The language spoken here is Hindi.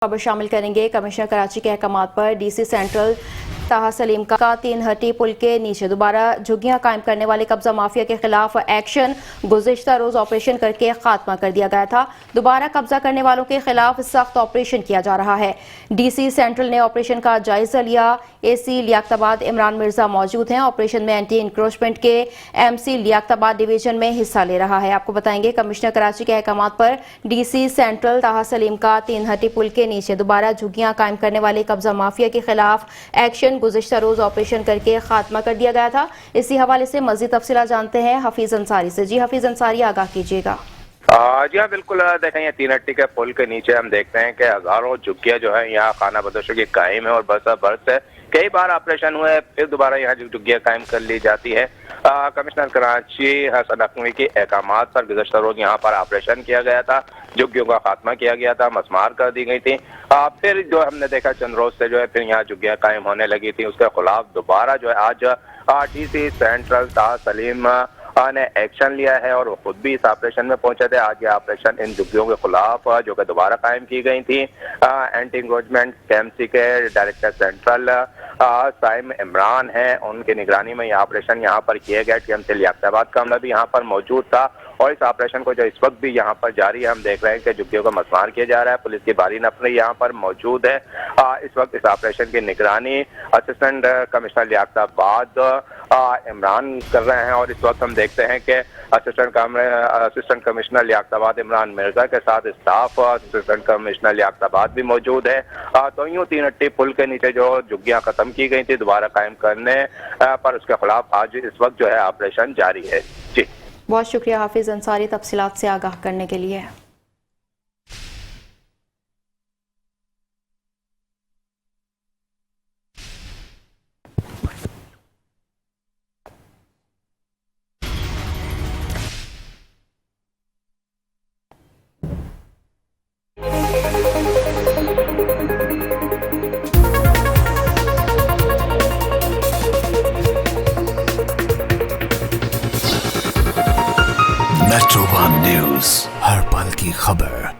खबर शामिल करेंगे। कमिश्नर कराची के अहकामात पर डीसी सेंट्रल ताहा सलीम का 3 हट्टी पुल के नीचे दोबारा झुग्गियां कायम करने वाले कब्जा माफिया के खिलाफ एक्शन गुज़िश्ता रोज ऑपरेशन करके खात्मा कर दिया गया था। दोबारा कब्जा करने वालों के खिलाफ सख्त ऑपरेशन किया जा रहा है। डीसी सेंट्रल ने ऑपरेशन का जायजा लिया। एसी लियाकताबाद इमरान मिर्जा मौजूद हैं। ऑपरेशन में एंटी इंक्रोचमेंट के एमसी लियाकताबाद डिवीजन में हिस्सा ले रहा है। आपको बताएंगे, कमिश्नर कराची के अहकामात पर डीसी सेंट्रल ताहा सलीम का 3 हट्टी पुल के नीचे दोबारा झुग्गियां कायम करने वाले कब्जा माफिया के खिलाफ एक्शन गुज़िश्ता रोज ऑपरेशन करके खात्मा कर दिया गया था। इसी हवाले से मज़ीद तफसीलात जानते हैं हफीज अंसारी से। जी हफीज अंसारी, आगाह कीजिएगा। जी हाँ, बिल्कुल। देखें, ये 3 हट्टी के पुल के नीचे हम देखते हैं कि हजारों झुग्गियां जो है यहाँ खाना बदोशों की कायम है और बरस है। कई बार ऑपरेशन हुए, फिर दोबारा यहाँ झुग्गियां कायम कर ली जाती है। कमिश्नर कराची हसन नकवी के अहकामात पर गुज़श्ता रोज यहाँ पर ऑपरेशन किया गया था। झुग्गियों का खात्मा किया गया था, मसमार कर दी गई थी। फिर जो हमने देखा चंद रोज से जो है फिर यहाँ झुग्गियां कायम होने लगी थी। उसके खिलाफ दोबारा जो है आज डीसी सेंट्रल ताहा सलीम ने एक्शन लिया है और वो खुद भी इस ऑपरेशन में पहुंचे थे। आज ये ऑपरेशन इन झुग्गियों के खिलाफ जो कि दोबारा कायम की गई थी। एंटी इंक्रोचमेंट केएमसी के डायरेक्टर सेंट्रल साइम इमरान है, उनकी निगरानी में यह ऑपरेशन यहाँ पर किए गए। टीएमसी लियाकताबाद का अमला भी यहाँ पर मौजूद था और इस ऑपरेशन को जो इस वक्त भी यहाँ पर जारी है, हम देख रहे हैं कि झुग्गियों का मसमार किया जा रहा है। पुलिस की भारी नफरी यहाँ पर मौजूद है। इस वक्त इस ऑपरेशन की निगरानी असिस्टेंट कमिश्नर लियाकताबाद इमरान कर रहे हैं और इस वक्त हम देखते हैं कि असिस्टेंट कमिश्नर लियाकताबाद इमरान मिर्जा के साथ स्टाफ असिस्टेंट कमिश्नर लियाकताबाद भी मौजूद है। तो यूं 3 हट्टी पुल के नीचे जो झुग्गियां खत्म की गई थी दोबारा कायम करने पर उसके खिलाफ आज इस वक्त जो है ऑपरेशन जारी है। जी, बहुत शुक्रिया हाफिज अंसारी तफसीलात से आगाह करने के लिए। मेट्रो वन न्यूज, हर पल की खबर।